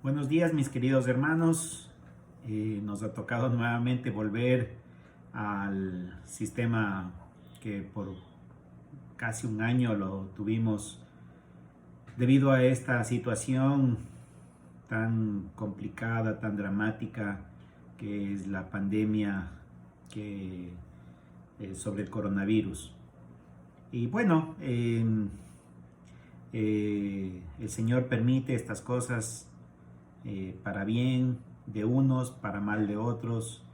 Buenos días, mis queridos hermanos. Nos ha tocado nuevamente volver al sistema que por casi un año lo tuvimos debido a esta situación tan complicada, tan dramática que es la pandemia que, sobre el coronavirus. Y bueno, el Señor permite estas cosas para bien de unos, para mal de otros.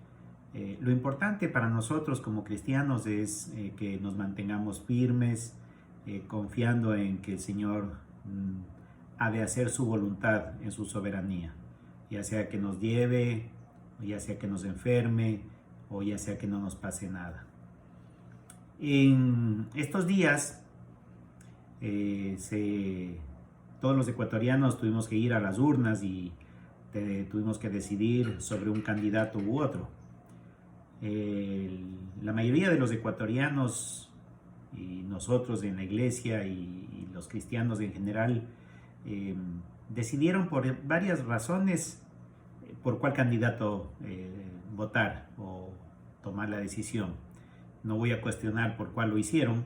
Lo importante para nosotros como cristianos es que nos mantengamos firmes, confiando en que el Señor ha de hacer su voluntad en su soberanía, ya sea que nos lleve, o ya sea que nos enferme, o ya sea que no nos pase nada. En estos días, todos los ecuatorianos tuvimos que ir a las urnas y tuvimos que decidir sobre un candidato u otro. La mayoría de los ecuatorianos y nosotros en la iglesia y los cristianos en general decidieron por varias razones por cuál candidato votar o tomar la decisión. No voy a cuestionar por cuál lo hicieron.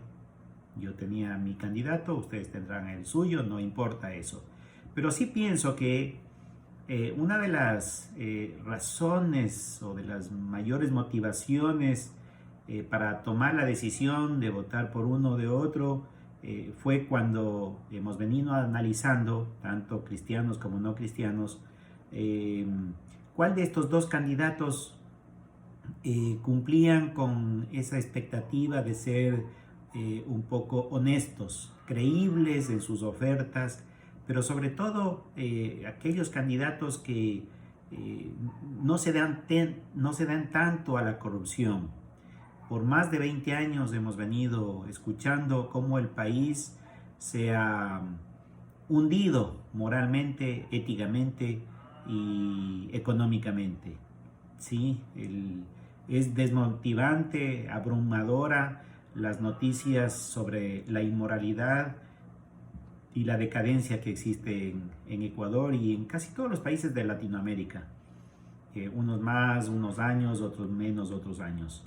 Yo tenía mi candidato, ustedes tendrán el suyo, no importa eso. Pero sí pienso que una de las razones o de las mayores motivaciones para tomar la decisión de votar por uno o de otro fue cuando hemos venido analizando, tanto cristianos como no cristianos, cuál de estos dos candidatos cumplían con esa expectativa de ser un poco honestos, creíbles en sus ofertas, pero sobre todo aquellos candidatos que no se dan tanto a la corrupción. Por más de 20 años hemos venido escuchando cómo el país se ha hundido moralmente, éticamente y económicamente. ¿Sí? Es desmotivante, abrumadora las noticias sobre la inmoralidad y la decadencia que existe en Ecuador y en casi todos los países de Latinoamérica. Unos más, unos años, otros menos, otros años.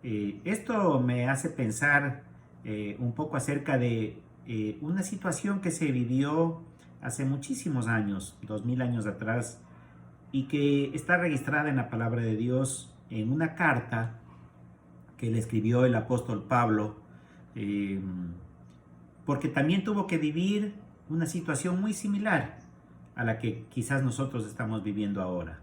Esto me hace pensar un poco acerca de una situación que se vivió hace muchísimos años, 2000 años atrás, y que está registrada en la palabra de Dios en una carta que le escribió el apóstol Pablo, porque también tuvo que vivir una situación muy similar a la que quizás nosotros estamos viviendo ahora.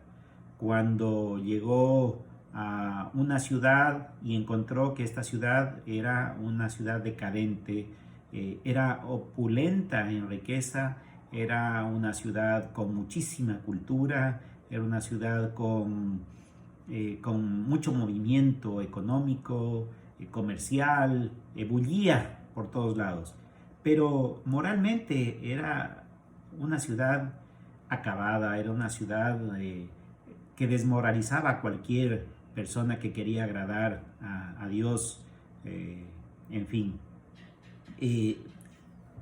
Cuando llegó a una ciudad y encontró que esta ciudad era una ciudad decadente, era opulenta en riqueza, era una ciudad con muchísima cultura, era una ciudad con mucho movimiento económico, comercial, bullía por todos lados. Pero moralmente era una ciudad acabada, era una ciudad que desmoralizaba a cualquier persona que quería agradar a Dios, en fin.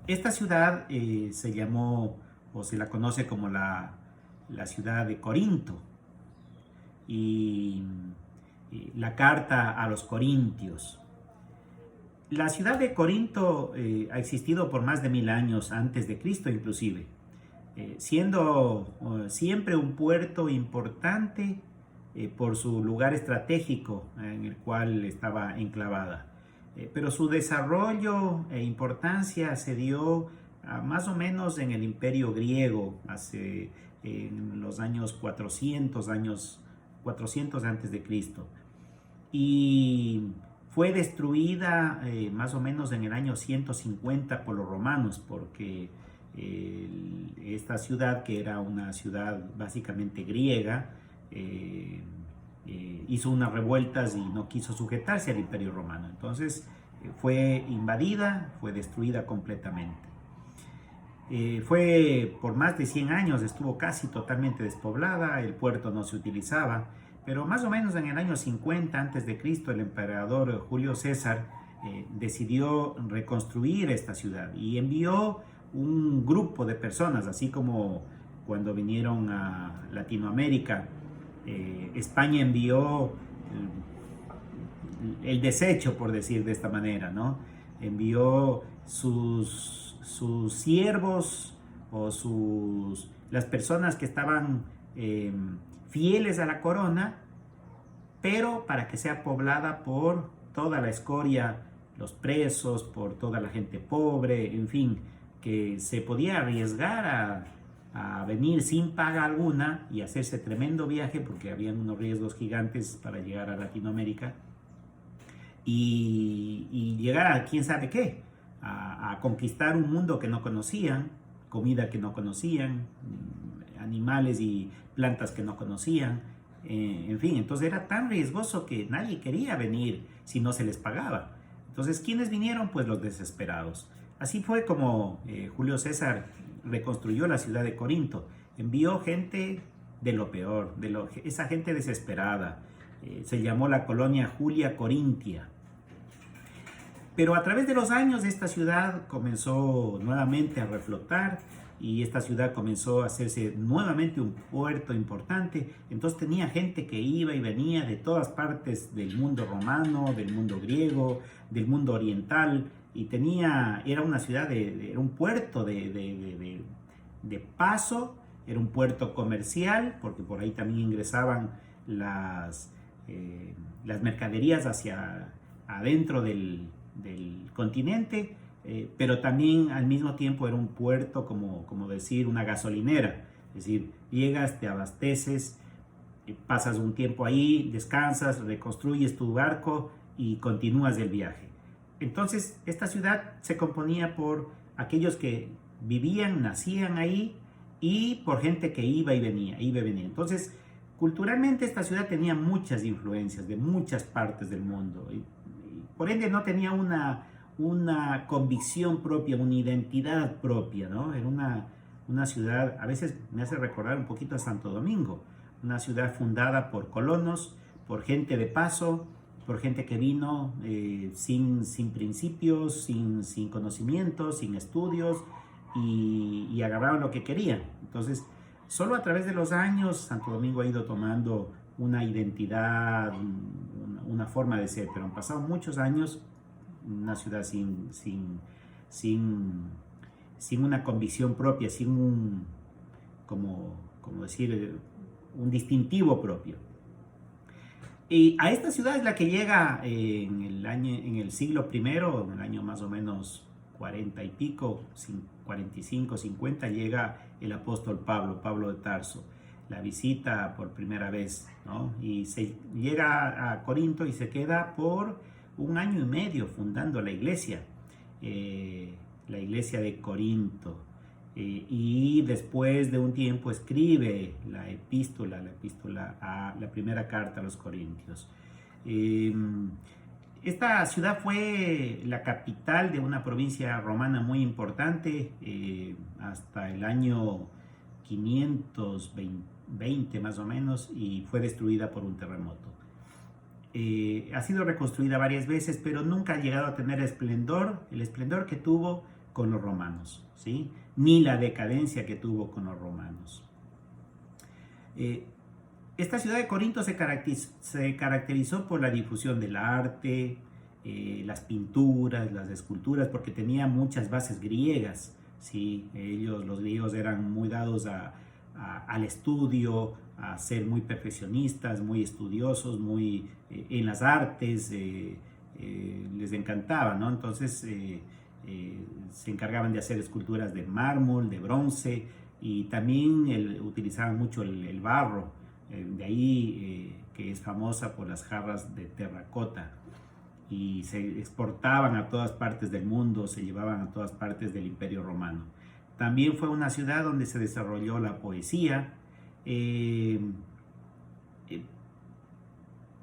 Esta ciudad se llamó o se la conoce como la ciudad de Corinto y la carta a los Corintios. La ciudad de Corinto ha existido por más de 1000 años antes de Cristo inclusive, siendo siempre un puerto importante por su lugar estratégico en el cual estaba enclavada. Pero su desarrollo e importancia se dio más o menos en el Imperio griego, en los años 400 antes de Cristo. Y fue destruida más o menos en el año 150 por los romanos, porque esta ciudad, que era una ciudad básicamente griega, hizo unas revueltas y no quiso sujetarse al Imperio Romano. Entonces fue invadida, fue destruida completamente. Fue por más de 100 años, estuvo casi totalmente despoblada, el puerto no se utilizaba, pero más o menos en el año 50 antes de Cristo el emperador Julio César decidió reconstruir esta ciudad y envió un grupo de personas, así como cuando vinieron a Latinoamérica. España envió el desecho, por decir de esta manera, ¿no? Envió sus siervos o las personas que estaban fieles a la corona, pero para que sea poblada por toda la escoria, los presos, por toda la gente pobre, en fin, que se podía arriesgar a venir sin paga alguna y hacerse tremendo viaje, porque habían unos riesgos gigantes para llegar a Latinoamérica y llegar a quién sabe qué, a conquistar un mundo que no conocían, comida que no conocían, animales y plantas que no conocían, en fin, entonces era tan riesgoso que nadie quería venir si no se les pagaba. Entonces, ¿quiénes vinieron? Pues los desesperados. Así fue como Julio César reconstruyó la ciudad de Corinto. Envió gente de lo peor, esa gente desesperada. Se llamó la colonia Julia Corintia. Pero a través de los años esta ciudad comenzó nuevamente a reflotar y esta ciudad comenzó a hacerse nuevamente un puerto importante. Entonces tenía gente que iba y venía de todas partes del mundo romano, del mundo griego, del mundo oriental, y era una ciudad, era un puerto de paso, era un puerto comercial, porque por ahí también ingresaban las mercaderías hacia adentro del continente, pero también al mismo tiempo era un puerto como decir una gasolinera, es decir, llegas, te abasteces, pasas un tiempo ahí, descansas, reconstruyes tu barco y continúas el viaje. Entonces esta ciudad se componía por aquellos que vivían, nacían ahí y por gente que iba y venía. Entonces culturalmente esta ciudad tenía muchas influencias de muchas partes del mundo y por ende no tenía una convicción propia, una identidad propia, ¿no? Era una ciudad, a veces me hace recordar un poquito a Santo Domingo, una ciudad fundada por colonos, por gente de paso, por gente que vino sin principios, sin conocimientos, sin estudios y agarraron lo que querían. Entonces, solo a través de los años Santo Domingo ha ido tomando una identidad, una forma de ser, pero han pasado muchos años, una ciudad sin una convicción propia, sin como decir, un distintivo propio. Y a esta ciudad es la que llega en el siglo I, en el año más o menos 40 y pico, 45, 50, llega el apóstol Pablo de Tarso. La visita por primera vez, ¿no? Y se llega a Corinto y se queda por 1 año y medio fundando la iglesia de Corinto. Y después de un tiempo escribe la primera carta a los Corintios. Esta ciudad fue la capital de una provincia romana muy importante hasta el año 520 más o menos, y fue destruida por un terremoto. Ha sido reconstruida varias veces, pero nunca ha llegado a tener el esplendor que tuvo con los romanos, ¿sí? Ni la decadencia que tuvo con los romanos. Esta ciudad de Corinto se caracterizó por la difusión del arte, las pinturas, las esculturas, porque tenía muchas bases griegas, ¿sí? Los griegos eran muy dados al estudio, a ser muy perfeccionistas, muy estudiosos, muy en las artes, les encantaba, ¿no? Entonces se encargaban de hacer esculturas de mármol, de bronce, y también utilizaban mucho el barro, de ahí que es famosa por las jarras de terracota, y se exportaban a todas partes del mundo, se llevaban a todas partes del Imperio Romano. También fue una ciudad donde se desarrolló la poesía,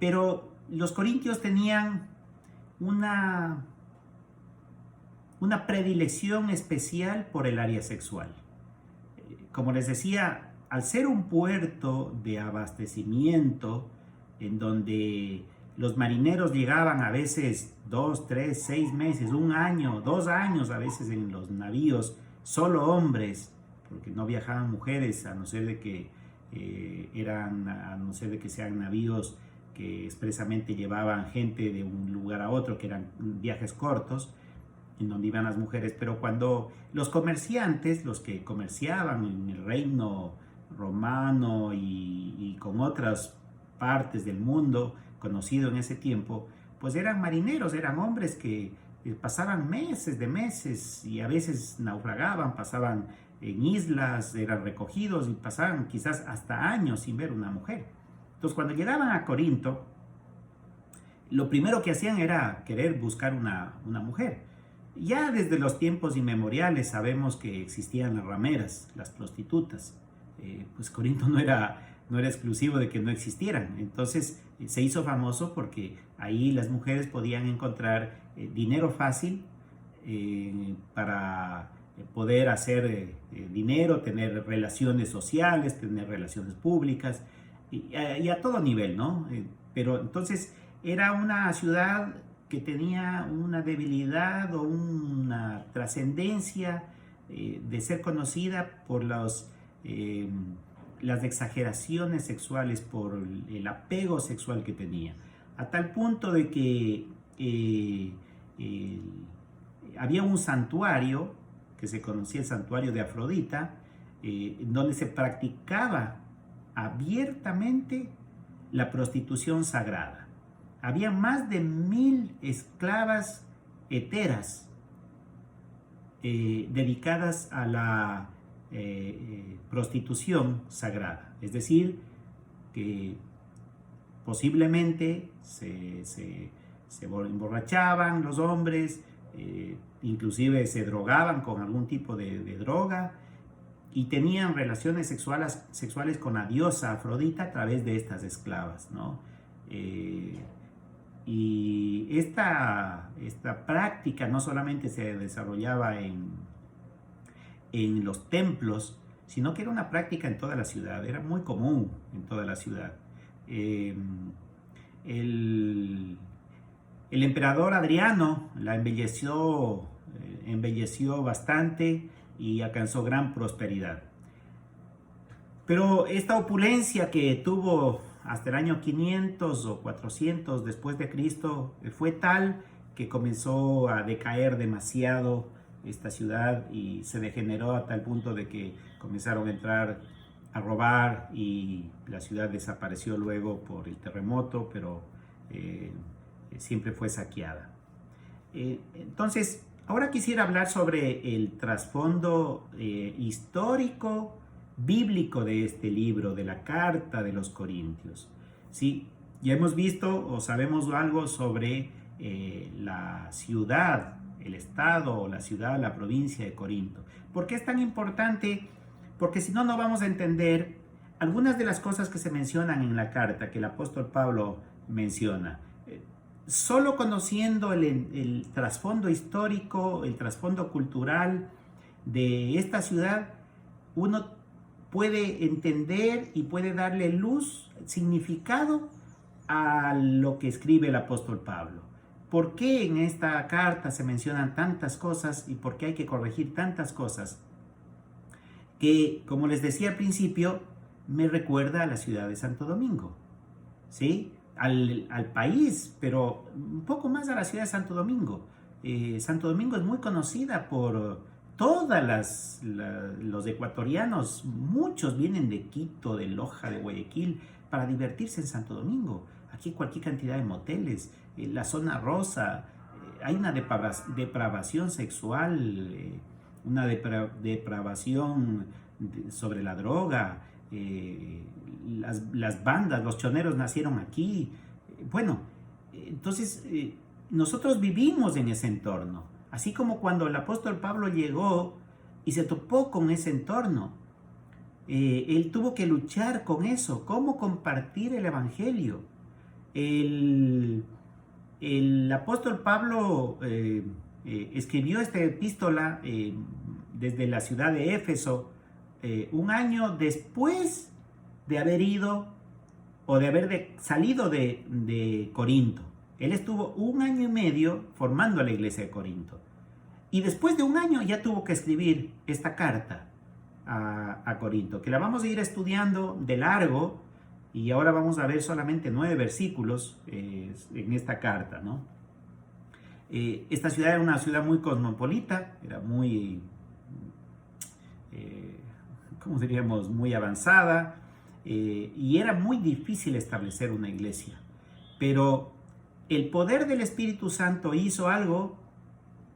pero los corintios tenían una predilección especial por el área sexual. Como les decía, al ser un puerto de abastecimiento en donde los marineros llegaban a veces 2, 3, 6 meses, 1 año, 2 años a veces en los navíos, solo hombres, porque no viajaban mujeres, a no ser de que sean navíos que expresamente llevaban gente de un lugar a otro, que eran viajes cortos, en donde iban las mujeres. Pero cuando los comerciantes, los que comerciaban en el reino romano y con otras partes del mundo conocido en ese tiempo, pues eran marineros, eran hombres que pasaban meses de meses y a veces naufragaban, pasaban en islas, eran recogidos y pasaban quizás hasta años sin ver una mujer. Entonces, cuando llegaban a Corinto, lo primero que hacían era querer buscar una mujer. Ya desde los tiempos inmemoriales sabemos que existían las rameras, las prostitutas. Pues Corinto no era exclusivo de que no existieran. Entonces se hizo famoso porque ahí las mujeres podían encontrar dinero fácil para poder hacer dinero, tener relaciones sociales, tener relaciones públicas y a todo nivel, ¿no? Pero entonces era una ciudad que tenía una debilidad o una trascendencia de ser conocida por las exageraciones sexuales, por el apego sexual que tenía, a tal punto de que había un santuario que se conocía, el santuario de Afrodita, donde se practicaba abiertamente la prostitución sagrada. Había más de 1000 esclavas heteras dedicadas a la prostitución sagrada. Es decir, que posiblemente se emborrachaban los hombres, inclusive se drogaban con algún tipo de droga y tenían relaciones sexuales con la diosa Afrodita a través de estas esclavas, ¿no? Y esta práctica no solamente se desarrollaba en los templos, sino que era una práctica en toda la ciudad, era muy común en toda la ciudad. El emperador Adriano la embelleció bastante y alcanzó gran prosperidad. Pero esta opulencia que tuvo hasta el año 500 o 400 después de Cristo fue tal que comenzó a decaer demasiado esta ciudad y se degeneró a tal punto de que comenzaron a entrar a robar y la ciudad desapareció luego por el terremoto, pero siempre fue saqueada. Entonces, ahora quisiera hablar sobre el trasfondo histórico bíblico de este libro, de la Carta de los Corintios. Sí, ya hemos visto o sabemos algo sobre la ciudad, el estado o la ciudad, la provincia de Corinto. ¿Por qué es tan importante? Porque si no, no vamos a entender algunas de las cosas que se mencionan en la carta que el apóstol Pablo menciona. Solo conociendo el trasfondo histórico, el trasfondo cultural de esta ciudad, uno puede entender y puede darle luz, significado a lo que escribe el apóstol Pablo. ¿Por qué en esta carta se mencionan tantas cosas y por qué hay que corregir tantas cosas? Que, como les decía al principio, me recuerda a la ciudad de Santo Domingo, ¿sí? Al país, pero un poco más a la ciudad de Santo Domingo. Santo Domingo es muy conocida por los ecuatorianos. Muchos vienen de Quito, de Loja, de Guayaquil para divertirse en Santo Domingo. Aquí hay cualquier cantidad de moteles, la zona rosa, hay una depravación sexual, una depravación sobre la droga, las bandas, los choneros nacieron aquí. Bueno, entonces nosotros vivimos en ese entorno, así como cuando el apóstol Pablo llegó y se topó con ese entorno. Él tuvo que luchar con eso, cómo compartir el evangelio. El apóstol Pablo escribió esta epístola desde la ciudad de Éfeso, un año después de haber ido o de haber salido de Corinto. Él estuvo 1 año y medio formando a la iglesia de Corinto. Y después de 1 año ya tuvo que escribir esta carta. a Corinto, que la vamos a ir estudiando de largo, y ahora vamos a ver solamente 9 versículos en esta carta, ¿no? Esta ciudad era una ciudad muy cosmopolita, era muy, ¿cómo diríamos?, muy avanzada, y era muy difícil establecer una iglesia. Pero el poder del Espíritu Santo hizo algo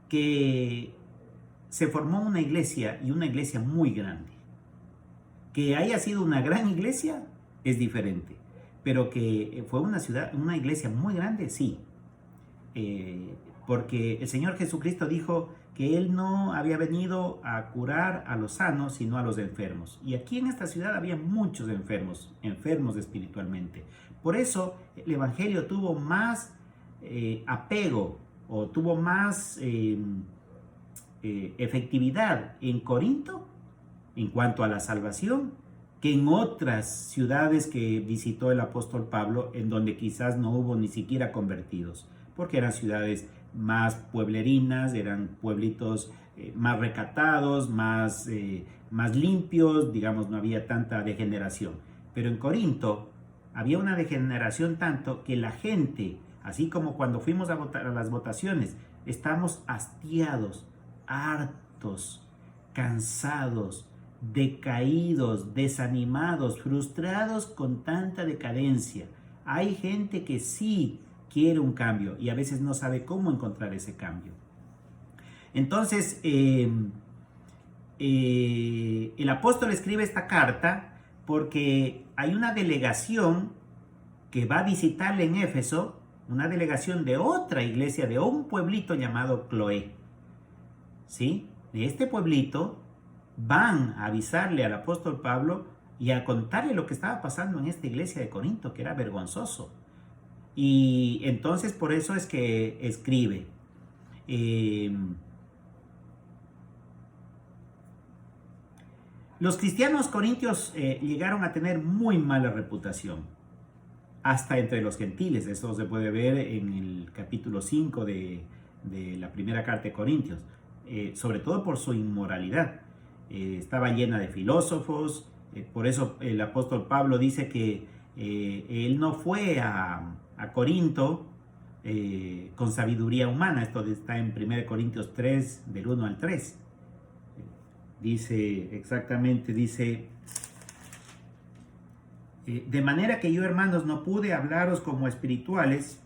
que se formó una iglesia, y una iglesia muy grande. Que haya sido una gran iglesia es diferente, pero que fue una iglesia muy grande, sí. Porque el Señor Jesucristo dijo que Él no había venido a curar a los sanos, sino a los enfermos. Y aquí en esta ciudad había muchos enfermos espiritualmente. Por eso el Evangelio tuvo más apego, o tuvo más efectividad en Corinto en cuanto a la salvación, que en otras ciudades que visitó el apóstol Pablo, en donde quizás no hubo ni siquiera convertidos, porque eran ciudades más pueblerinas, eran pueblitos más recatados, más limpios, digamos, no había tanta degeneración. Pero en Corinto había una degeneración tanto que la gente, así como cuando fuimos a las votaciones, estamos hastiados, hartos, cansados, decaídos, desanimados, frustrados con tanta decadencia. Hay gente que sí quiere un cambio y a veces no sabe cómo encontrar ese cambio. Entonces, el apóstol escribe esta carta porque hay una delegación que va a visitarle en Éfeso, una delegación de otra iglesia, de un pueblito llamado Cloé. ¿Sí? De este pueblito van a avisarle al apóstol Pablo y a contarle lo que estaba pasando en esta iglesia de Corinto, que era vergonzoso. Y entonces por eso es que escribe. Los cristianos corintios llegaron a tener muy mala reputación, hasta entre los gentiles. Eso se puede ver en el capítulo 5 de la primera carta de Corintios, sobre todo por su inmoralidad. Estaba llena de filósofos, por eso el apóstol Pablo dice que él no fue a Corinto con sabiduría humana. Esto está en 1 Corintios 3, del 1 al 3. Dice exactamente, de manera que yo, hermanos, no pude hablaros como espirituales.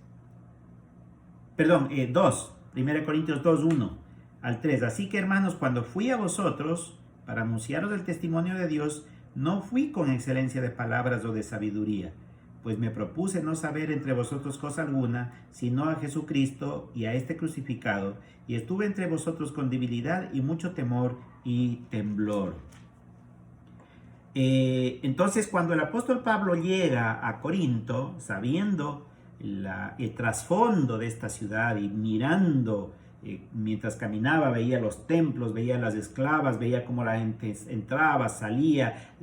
Perdón, 1 Corintios 2, 1 al 3. Así que, hermanos, cuando fui a vosotros para anunciaros el testimonio de Dios, no fui con excelencia de palabras o de sabiduría, pues me propuse no saber entre vosotros cosa alguna, sino a Jesucristo y a este crucificado, y estuve entre vosotros con debilidad y mucho temor y temblor. Entonces, cuando el apóstol Pablo llega a Corinto, sabiendo el trasfondo de esta ciudad y mirando, mientras caminaba, veía los templos, veía las esclavas, veía cómo la gente entraba, salía.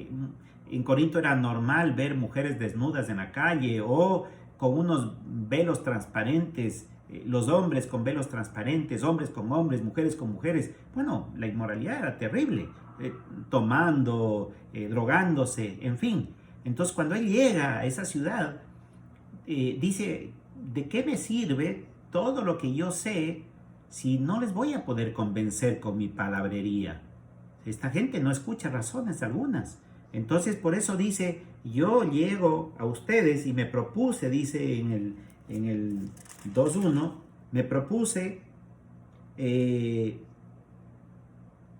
En Corinto era normal ver mujeres desnudas en la calle o con unos velos transparentes, los hombres con velos transparentes, hombres con hombres, mujeres con mujeres. Bueno, la inmoralidad era terrible, tomando, drogándose, en fin. Entonces, cuando él llega a esa ciudad, dice, ¿de qué me sirve todo lo que yo sé si no les voy a poder convencer con mi palabrería? Esta gente no escucha razones algunas. Entonces, por eso dice, yo llego a ustedes y me propuse, dice en el 2.1, me propuse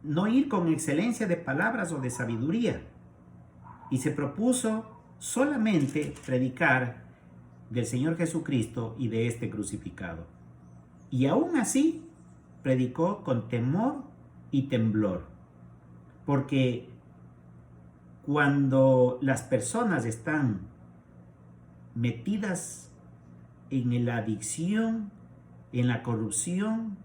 no ir con excelencia de palabras o de sabiduría. Y se propuso solamente predicar del Señor Jesucristo y de este crucificado. Y aún así, predicó con temor y temblor. Porque cuando las personas están metidas en la adicción, en la corrupción,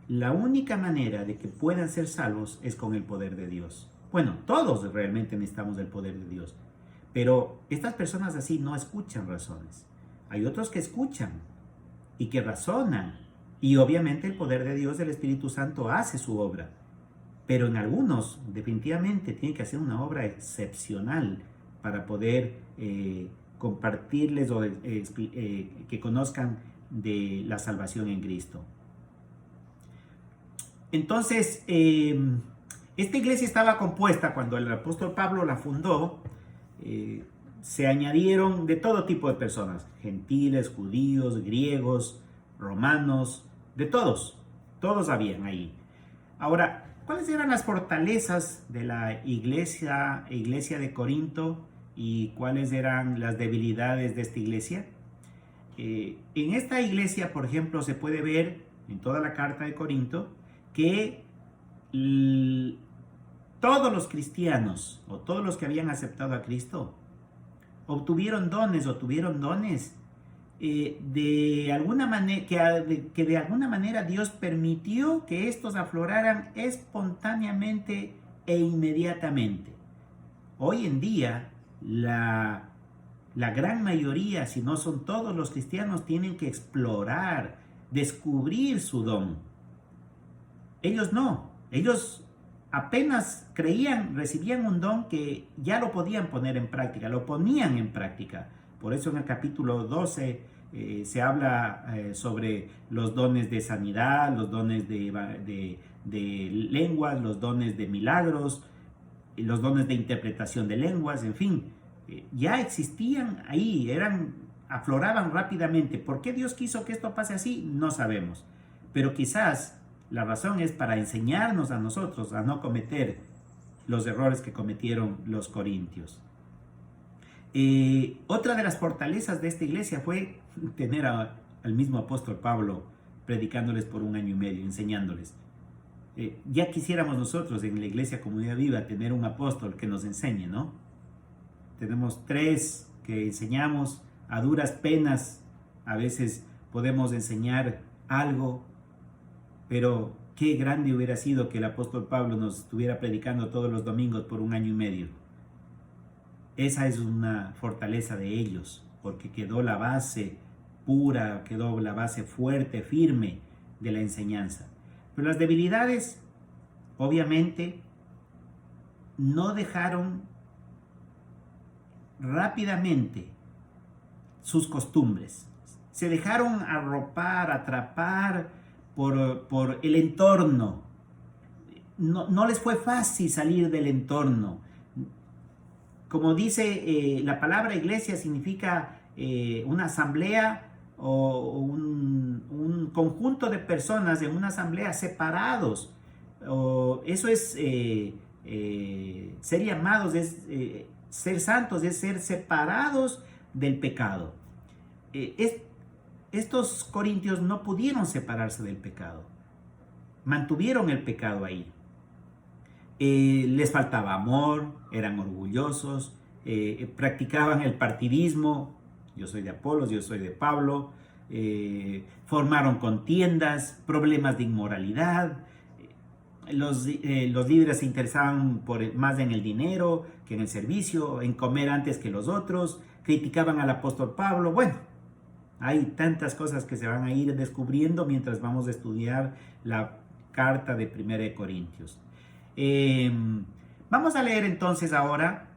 la única manera de que puedan ser salvos es con el poder de Dios. Bueno, todos realmente necesitamos el poder de Dios, pero estas personas así no escuchan razones. Hay otros que escuchan y que razonan, y obviamente el poder de Dios, el Espíritu Santo, hace su obra. pero en algunos definitivamente tiene que hacer una obra excepcional para poder compartirles o que conozcan de la salvación en Cristo. Entonces, esta iglesia estaba compuesta cuando el apóstol Pablo la fundó. Se añadieron de todo tipo de personas, gentiles, judíos, griegos, romanos, de todos habían ahí. Ahora, ¿cuáles eran las fortalezas de la iglesia de Corinto y cuáles eran las debilidades de esta iglesia? En esta iglesia, por ejemplo, se puede ver en toda la carta de Corinto que todos los cristianos o todos los que habían aceptado a Cristo obtuvieron dones de alguna manera, que de alguna manera Dios permitió que estos afloraran espontáneamente e inmediatamente. Hoy en día, la gran mayoría, si no son todos los cristianos, tienen que explorar, descubrir su don. Ellos no, ellos apenas creían, recibían un don que ya lo podían poner en práctica, lo ponían en práctica. Por eso en el capítulo 12 se habla sobre los dones de sanidad, los dones de lenguas, los dones de milagros, los dones de interpretación de lenguas, en fin, ya existían ahí, afloraban rápidamente. ¿Por qué Dios quiso que esto pase así? No sabemos. Pero quizás la razón es para enseñarnos a nosotros a no cometer los errores que cometieron los corintios. Otra de las fortalezas de esta iglesia fue tener al mismo apóstol Pablo predicándoles por 1 año y medio, enseñándoles. Ya quisiéramos nosotros en la iglesia Comunidad Viva tener un apóstol que nos enseñe, ¿no? Tenemos 3 que enseñamos a duras penas, a veces podemos enseñar algo, pero qué grande hubiera sido que el apóstol Pablo nos estuviera predicando todos los domingos por 1 año y medio. Esa es una fortaleza de ellos, porque quedó la base pura, quedó la base fuerte, firme de la enseñanza. Pero las debilidades, obviamente, no dejaron rápidamente sus costumbres. Se dejaron arropar, atrapar por el entorno. No les fue fácil salir del entorno. Como dice la palabra iglesia, significa una asamblea o un conjunto de personas en una asamblea separados. Eso es ser llamados, es ser santos, es ser separados del pecado. Estos corintios no pudieron separarse del pecado, mantuvieron el pecado ahí. Les faltaba amor, eran orgullosos, practicaban el partidismo, yo soy de Apolos, yo soy de Pablo, formaron contiendas, problemas de inmoralidad. Los líderes se interesaban más en el dinero que en el servicio, en comer antes que los otros, criticaban al apóstol Pablo. Bueno, hay tantas cosas que se van a ir descubriendo mientras vamos a estudiar la carta de 1 Corintios. Vamos a leer entonces ahora,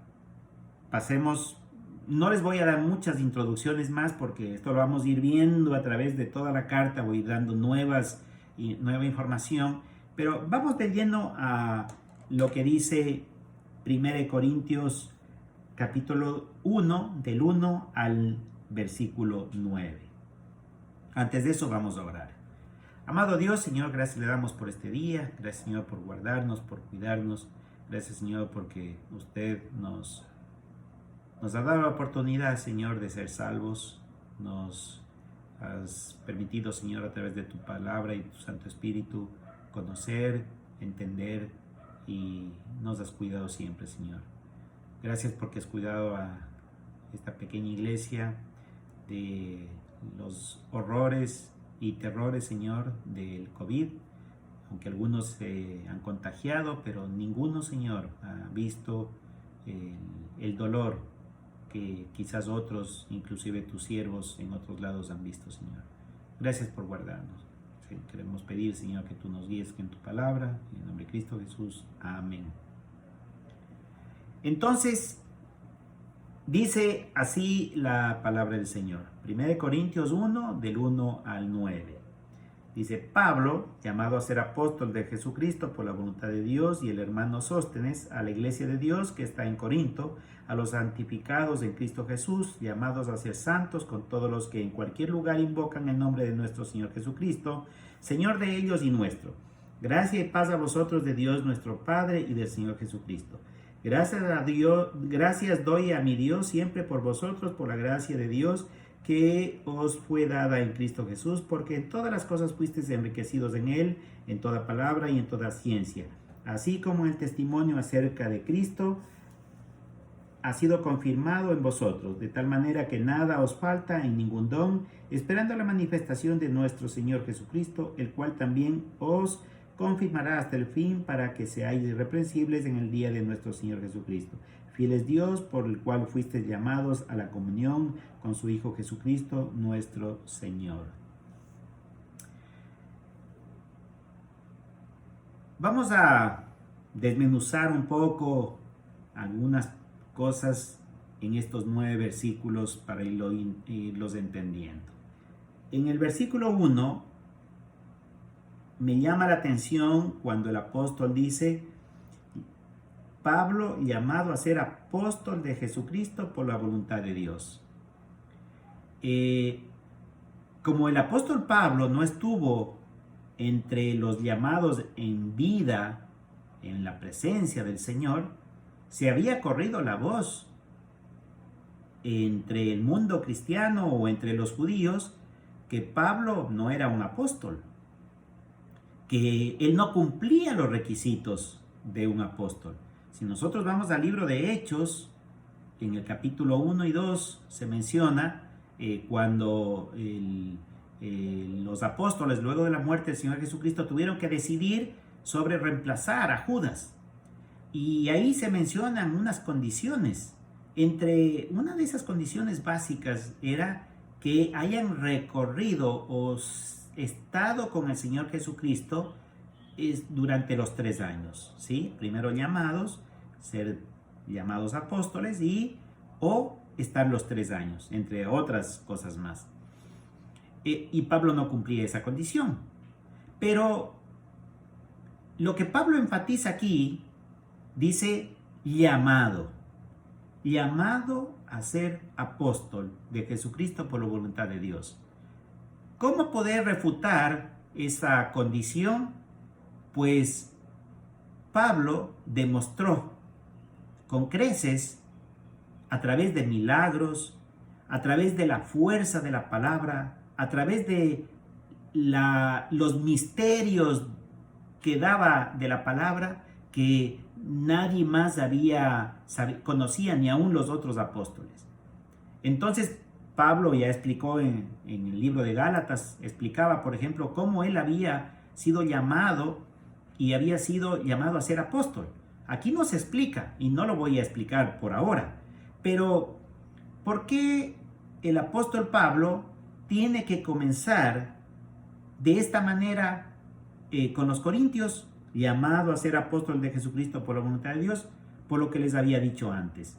pasemos, no les voy a dar muchas introducciones más porque esto lo vamos a ir viendo a través de toda la carta, voy a ir dando nueva información, pero vamos de lleno a lo que dice 1 Corintios capítulo 1, del 1 al versículo 9. Antes de eso vamos a orar. Amado Dios, Señor, gracias le damos por este día, gracias Señor por guardarnos, por cuidarnos, gracias Señor porque usted nos ha dado la oportunidad, Señor, de ser salvos, nos has permitido, Señor, a través de tu palabra y tu Santo Espíritu, conocer, entender y nos has cuidado siempre, Señor. Gracias porque has cuidado a esta pequeña iglesia de los horrores y terrores, Señor, del COVID, aunque algunos se han contagiado, pero ninguno, Señor, ha visto el dolor que quizás otros, inclusive tus siervos en otros lados han visto, Señor. Gracias por guardarnos. queremos pedir, Señor, que tú nos guíes en tu palabra. En el nombre de Cristo Jesús. Amén. Entonces, dice así la palabra del Señor. 1 Corintios 1, del 1 al 9. Dice: Pablo, llamado a ser apóstol de Jesucristo por la voluntad de Dios, y el hermano Sóstenes, a la iglesia de Dios que está en Corinto, a los santificados en Cristo Jesús, llamados a ser santos, con todos los que en cualquier lugar invocan el nombre de nuestro Señor Jesucristo, Señor de ellos y nuestro. Gracia y paz a vosotros de Dios nuestro Padre y del Señor Jesucristo. Gracias doy a mi Dios siempre por vosotros, por la gracia de Dios que os fue dada en Cristo Jesús, porque en todas las cosas fuisteis enriquecidos en Él, en toda palabra y en toda ciencia, así como el testimonio acerca de Cristo ha sido confirmado en vosotros, de tal manera que nada os falta en ningún don, esperando la manifestación de nuestro Señor Jesucristo, el cual también os confirmará hasta el fin, para que seáis irreprensibles en el día de nuestro Señor Jesucristo. Fiel es Dios, por el cual fuisteis llamados a la comunión con su Hijo Jesucristo, nuestro Señor. Vamos a desmenuzar un poco algunas cosas en estos 9 versículos para irlos entendiendo. En el versículo 1 me llama la atención cuando el apóstol dice: Pablo, llamado a ser apóstol de Jesucristo por la voluntad de Dios. Como el apóstol Pablo no estuvo entre los llamados en vida, en la presencia del Señor, se había corrido la voz entre el mundo cristiano o entre los judíos que Pablo no era un apóstol, que él no cumplía los requisitos de un apóstol. Si nosotros vamos al libro de Hechos, en el capítulo 1 y 2 se menciona cuando los apóstoles, luego de la muerte del Señor Jesucristo, tuvieron que decidir sobre reemplazar a Judas. Y ahí se mencionan unas condiciones. Entre una de esas condiciones básicas era que hayan recorrido o estado con el Señor Jesucristo durante los 3 años, ¿sí? Primero llamados, ser llamados apóstoles o estar los 3 años, entre otras cosas más. Y Pablo no cumplía esa condición. Pero lo que Pablo enfatiza aquí, dice llamado a ser apóstol de Jesucristo por la voluntad de Dios. ¿Cómo poder refutar esa condición? Pues Pablo demostró con creces, a través de milagros, a través de la fuerza de la palabra, a través de los misterios que daba de la palabra, que nadie más conocía, ni aún los otros apóstoles. Entonces Pablo ya explicó en el libro de Gálatas, explicaba, por ejemplo, cómo él había sido llamado y había sido llamado a ser apóstol. Aquí no se explica, y no lo voy a explicar por ahora, pero ¿por qué el apóstol Pablo tiene que comenzar de esta manera con los corintios, llamado a ser apóstol de Jesucristo por la voluntad de Dios, por lo que les había dicho antes?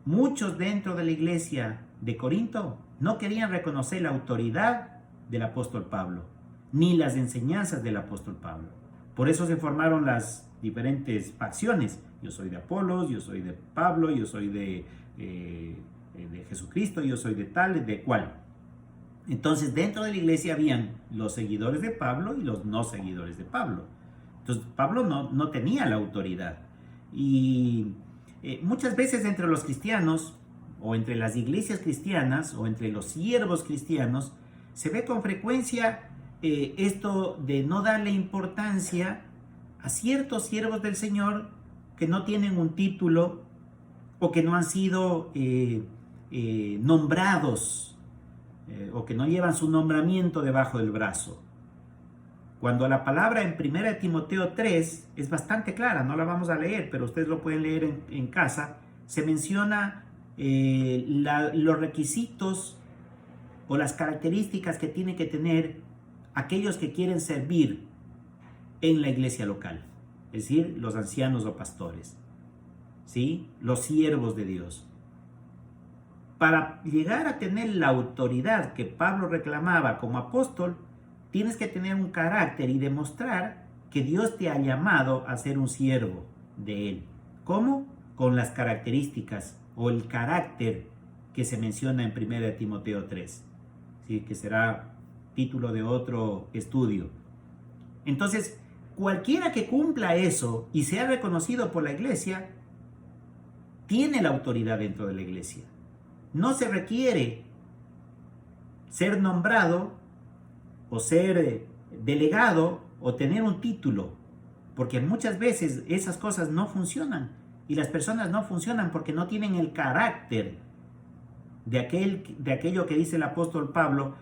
Muchos dentro de la iglesia de Corinto no querían reconocer la autoridad del apóstol Pablo, ni las enseñanzas del apóstol Pablo. Por eso se formaron las diferentes facciones. Yo soy de Apolos, yo soy de Pablo, yo soy de Jesucristo, yo soy de tal, de cual. Entonces dentro de la iglesia habían los seguidores de Pablo y los no seguidores de Pablo. Entonces Pablo no tenía la autoridad. Y muchas veces entre los cristianos, o entre las iglesias cristianas, o entre los siervos cristianos, se ve con frecuencia esto de no darle importancia a ciertos siervos del Señor que no tienen un título o que no han sido nombrados o que no llevan su nombramiento debajo del brazo. Cuando la palabra en 1 Timoteo 3 es bastante clara, no la vamos a leer, pero ustedes lo pueden leer en casa, se menciona los requisitos o las características que tiene que tener aquellos que quieren servir en la iglesia local, es decir, los ancianos o pastores, ¿sí? Los siervos de Dios. Para llegar a tener la autoridad que Pablo reclamaba como apóstol, tienes que tener un carácter y demostrar que Dios te ha llamado a ser un siervo de Él. ¿Cómo? Con las características o el carácter que se menciona en 1 Timoteo 3, ¿sí? Que será título de otro estudio. Entonces, cualquiera que cumpla eso y sea reconocido por la iglesia, tiene la autoridad dentro de la iglesia. No se requiere ser nombrado o ser delegado o tener un título, porque muchas veces esas cosas no funcionan y las personas no funcionan porque no tienen el carácter de aquello que dice el apóstol Pablo,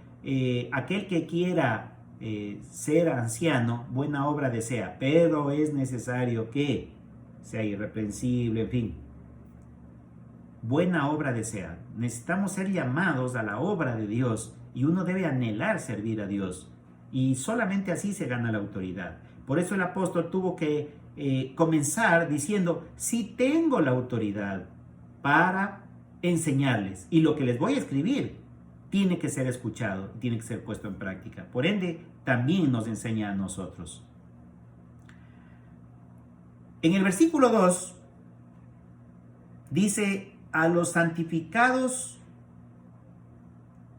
aquel que quiera ser anciano, buena obra desea, pero es necesario que sea irreprensible, en fin. Buena obra desea. Necesitamos ser llamados a la obra de Dios y uno debe anhelar servir a Dios. Y solamente así se gana la autoridad. Por eso el apóstol tuvo que comenzar diciendo, sí tengo la autoridad para enseñarles. Y lo que les voy a escribir tiene que ser escuchado, tiene que ser puesto en práctica. Por ende, también nos enseña a nosotros. En el versículo 2 dice, a los santificados,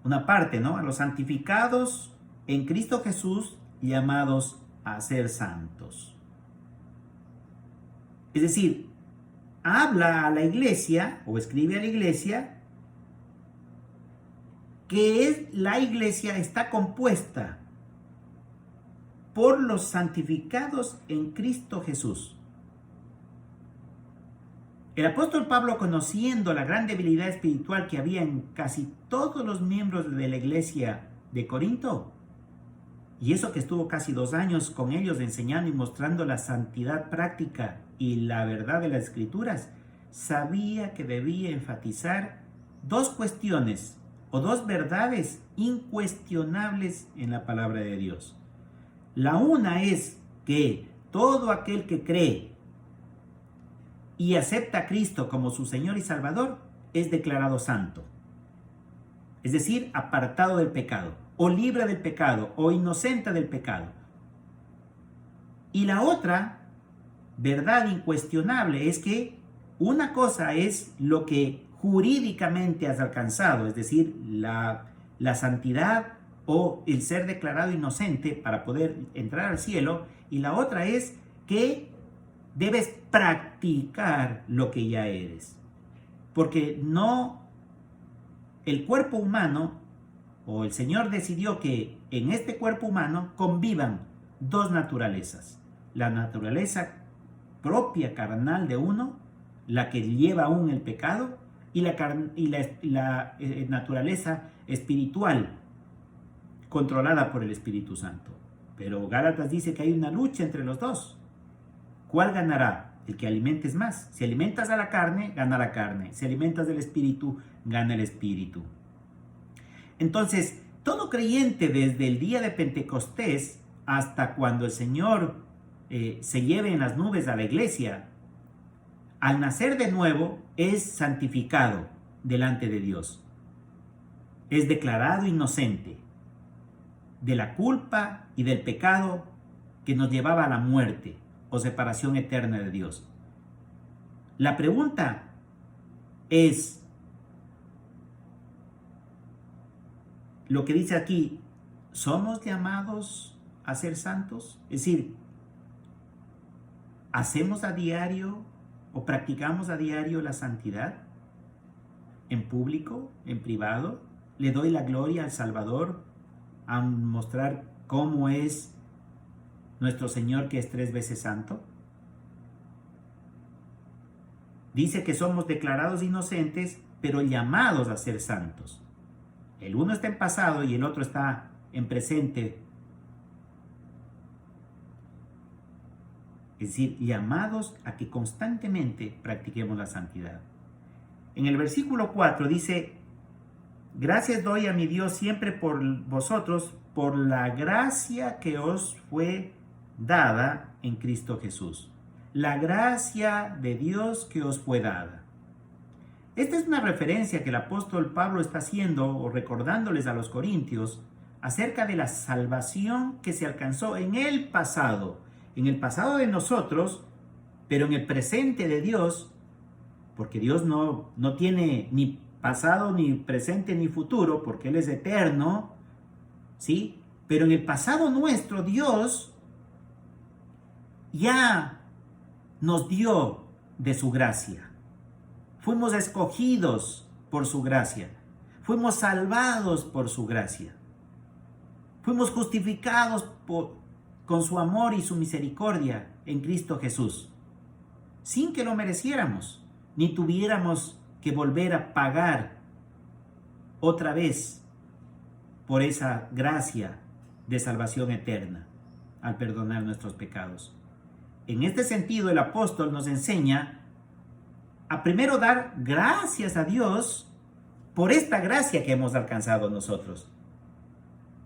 una parte, ¿no? A los santificados en Cristo Jesús, llamados a ser santos. Es decir, habla a la iglesia, o escribe a la iglesia, que la iglesia está compuesta por los santificados en Cristo Jesús. El apóstol Pablo, conociendo la gran debilidad espiritual que había en casi todos los miembros de la iglesia de Corinto, y eso que estuvo casi 2 años con ellos enseñando y mostrando la santidad práctica y la verdad de las Escrituras, sabía que debía enfatizar 2 cuestiones o 2 verdades incuestionables en la palabra de Dios. La una es que todo aquel que cree y acepta a Cristo como su Señor y Salvador, es declarado santo. Es decir, apartado del pecado, o libre del pecado, o inocente del pecado. Y la otra verdad incuestionable es que una cosa es lo que jurídicamente has alcanzado, es decir, la santidad o el ser declarado inocente para poder entrar al cielo, y la otra es que debes practicar lo que ya eres. Porque el cuerpo humano, o el Señor decidió que en este cuerpo humano convivan 2 naturalezas. La naturaleza propia carnal de uno, la que lleva aún el pecado, y la naturaleza espiritual, controlada por el Espíritu Santo. Pero Gálatas dice que hay una lucha entre los 2. ¿Cuál ganará? El que alimentes más. Si alimentas a la carne, gana la carne. Si alimentas del espíritu, gana el espíritu. Entonces, todo creyente desde el día de Pentecostés hasta cuando el Señor se lleve en las nubes a la iglesia, al nacer de nuevo, es santificado delante de Dios. Es declarado inocente de la culpa y del pecado que nos llevaba a la muerte o separación eterna de Dios. La pregunta es, lo que dice aquí, ¿somos llamados a ser santos? Es decir, ¿hacemos a diario o practicamos a diario la santidad? ¿En público? ¿En privado? ¿Le doy la gloria al Salvador a mostrar cómo es nuestro Señor, que es 3 veces santo? Dice que somos declarados inocentes, pero llamados a ser santos. El uno está en pasado y el otro está en presente. Es decir, llamados a que constantemente practiquemos la santidad. En el versículo 4 dice, Gracias doy a mi Dios siempre por vosotros, por la gracia que os fue dada en Cristo Jesús. La gracia de Dios que os fue dada. Esta es una referencia que el apóstol Pablo está haciendo o recordándoles a los corintios acerca de la salvación que se alcanzó en el pasado de nosotros, pero en el presente de Dios, porque Dios no tiene ni pasado, ni presente, ni futuro, porque Él es eterno, ¿sí? Pero en el pasado nuestro, Dios ya nos dio de su gracia. Fuimos escogidos por su gracia. Fuimos salvados por su gracia. Fuimos justificados con su amor y su misericordia en Cristo Jesús, sin que lo mereciéramos, ni tuviéramos que volver a pagar otra vez por esa gracia de salvación eterna al perdonar nuestros pecados. En este sentido, el apóstol nos enseña a primero dar gracias a Dios por esta gracia que hemos alcanzado nosotros.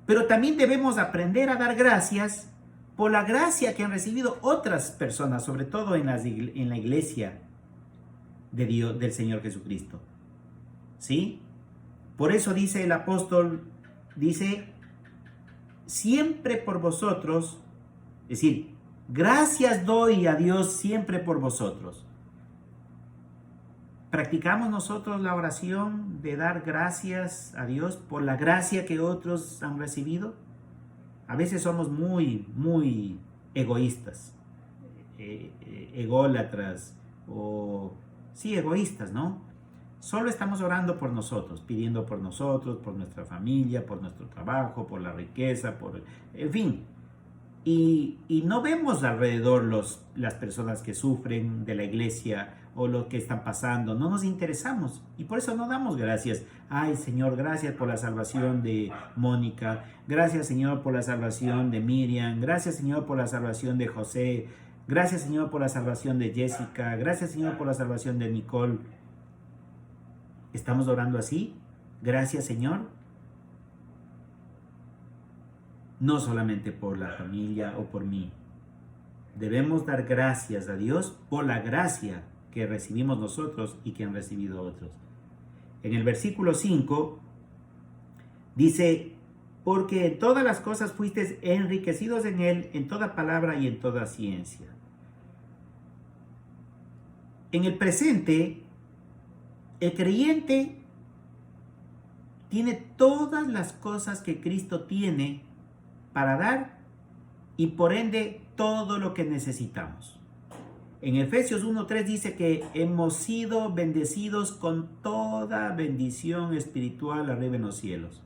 Pero también debemos aprender a dar gracias por la gracia que han recibido otras personas, sobre todo en la iglesia de Dios, del Señor Jesucristo. ¿Sí? Por eso dice el apóstol, dice, siempre por vosotros, es decir, gracias doy a Dios siempre por vosotros. ¿Practicamos nosotros la oración de dar gracias a Dios por la gracia que otros han recibido? A veces somos muy egoístas, ególatras, o sí, egoístas, ¿no? Solo estamos orando por nosotros, pidiendo por nosotros, por nuestra familia, por nuestro trabajo, por la riqueza, en fin. Y no vemos alrededor las personas que sufren de la iglesia o lo que están pasando. No nos interesamos y por eso no damos gracias. Ay, Señor, gracias por la salvación de Mónica. Gracias, Señor, por la salvación de Miriam. Gracias, Señor, por la salvación de José. Gracias, Señor, por la salvación de Jessica. Gracias, Señor, por la salvación de Nicole. ¿Estamos orando así? Gracias, Señor. No solamente por la familia o por mí. Debemos dar gracias a Dios por la gracia que recibimos nosotros y que han recibido otros. En el versículo 5 dice, porque en todas las cosas fuisteis enriquecidos en Él, en toda palabra y en toda ciencia. En el presente, el creyente tiene todas las cosas que Cristo tiene para dar y por ende todo lo que necesitamos. En Efesios 1:3 dice que hemos sido bendecidos con toda bendición espiritual arriba en los cielos.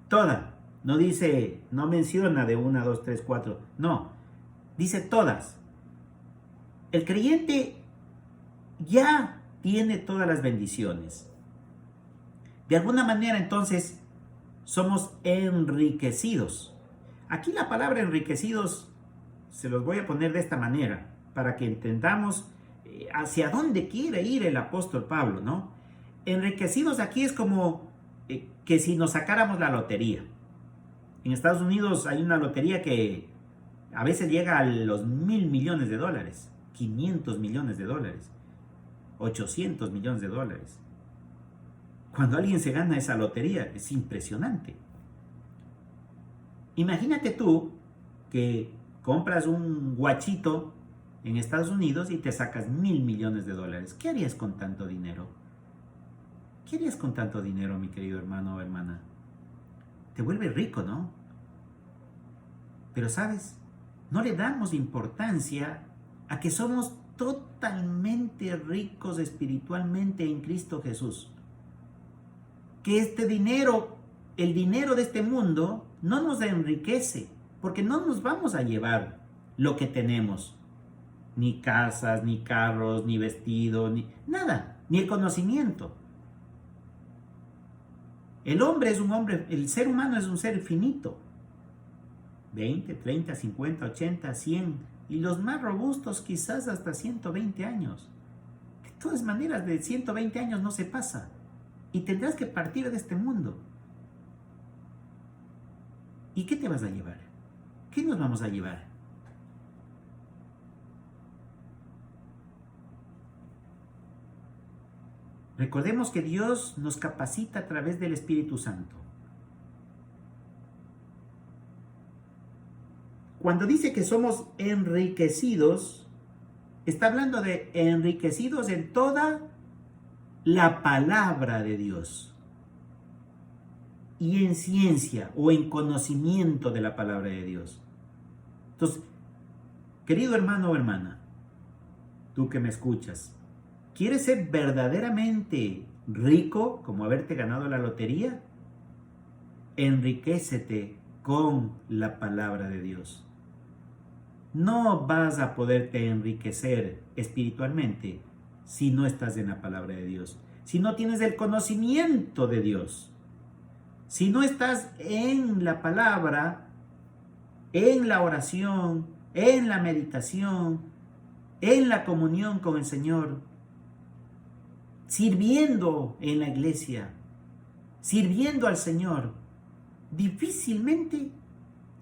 Toda. No dice, no menciona de 1, 2, 3, 4. No. Dice todas. El creyente ya tiene todas las bendiciones. De alguna manera entonces somos enriquecidos. Aquí la palabra enriquecidos se los voy a poner de esta manera para que entendamos hacia dónde quiere ir el apóstol Pablo, ¿no? Enriquecidos aquí es como que si nos sacáramos la lotería. En Estados Unidos hay una lotería que a veces llega a los $1,000 millones, 500 millones, 800 millones de dólares. Cuando alguien se gana esa lotería es impresionante. Imagínate tú que compras un guachito en Estados Unidos y te sacas $1,000 millones. ¿Qué harías con tanto dinero? ¿Qué harías con tanto dinero, mi querido hermano o hermana? Te vuelve rico, ¿no? Pero ¿sabes? No le damos importancia a que somos totalmente ricos espiritualmente en Cristo Jesús. Que este dinero, el dinero de este mundo, no nos enriquece, porque no nos vamos a llevar lo que tenemos. Ni casas, ni carros, ni vestido, ni nada, ni el conocimiento. El hombre es un hombre, el ser humano es un ser finito. 20, 30, 50, 80, 100 y los más robustos quizás hasta 120 años. De todas maneras, de 120 años no se pasa. y tendrás que partir de este mundo. ¿Y qué te vas a llevar? ¿Qué nos vamos a llevar? Recordemos que Dios nos capacita a través del Espíritu Santo. Cuando dice que somos enriquecidos, está hablando de enriquecidos en toda la palabra de Dios y en ciencia o en conocimiento de la palabra de Dios. Entonces, querido hermano o hermana, tú que me escuchas, ¿quieres ser verdaderamente rico, como haberte ganado la lotería? Enriquécete con la palabra de Dios. No vas a poderte enriquecer espiritualmente si no estás en la palabra de Dios, si no tienes el conocimiento de Dios, si no estás en la palabra, en la oración, en la meditación, en la comunión con el Señor, sirviendo en la iglesia, sirviendo al Señor, difícilmente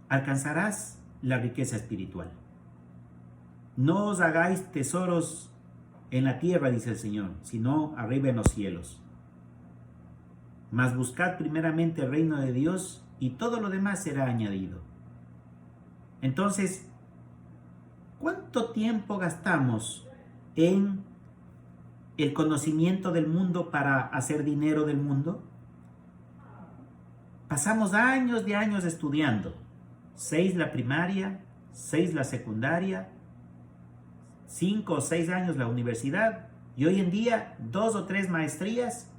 alcanzarás la riqueza espiritual. No os hagáis tesoros en la tierra, dice el Señor, sino arriba en los cielos. Mas buscad primeramente el reino de Dios y todo lo demás será añadido. Entonces, ¿cuánto tiempo gastamos en el conocimiento del mundo para hacer dinero del mundo? Pasamos años de años estudiando. 6 la primaria, 6 la secundaria, 5 o 6 años la universidad y hoy en día 2 o 3 maestrías,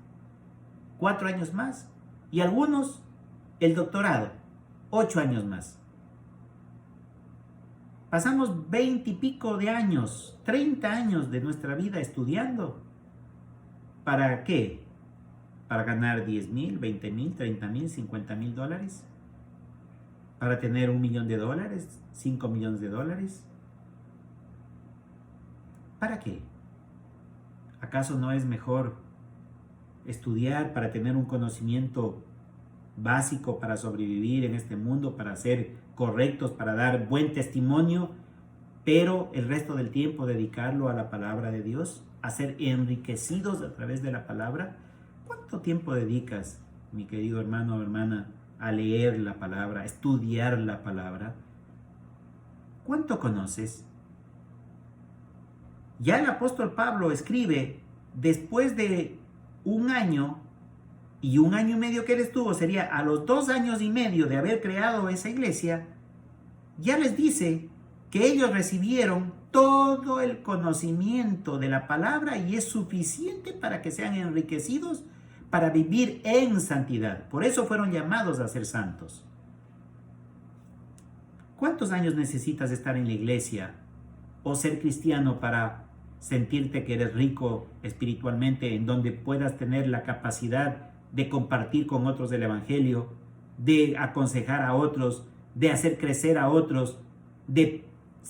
4 años más y algunos el doctorado, 8 años más. Pasamos 20 y pico de años, 30 años de nuestra vida estudiando. ¿Para qué? ¿Para ganar 10,000, 20,000, 30,000, 50,000 dólares? ¿Para tener $1 millón, 5 millones de dólares? ¿Para qué? ¿Acaso no es mejor estudiar para tener un conocimiento básico para sobrevivir en este mundo, para ser correctos, para dar buen testimonio, pero el resto del tiempo dedicarlo a la palabra de Dios, a ser enriquecidos a través de la palabra? ¿Cuánto tiempo dedicas, mi querido hermano o hermana, a leer la palabra, a estudiar la palabra? ¿Cuánto conoces? Ya el apóstol Pablo escribe, después de 1 año y 1 año y medio que él estuvo, sería a los 2 años y medio de haber creado esa iglesia, ya les dice que ellos recibieron todo el conocimiento de la palabra y es suficiente para que sean enriquecidos para vivir en santidad. Por eso fueron llamados a ser santos. ¿Cuántos años necesitas estar en la iglesia o ser cristiano para sentirte que eres rico espiritualmente, en donde puedas tener la capacidad de compartir con otros el evangelio, de aconsejar a otros, de hacer crecer a otros, de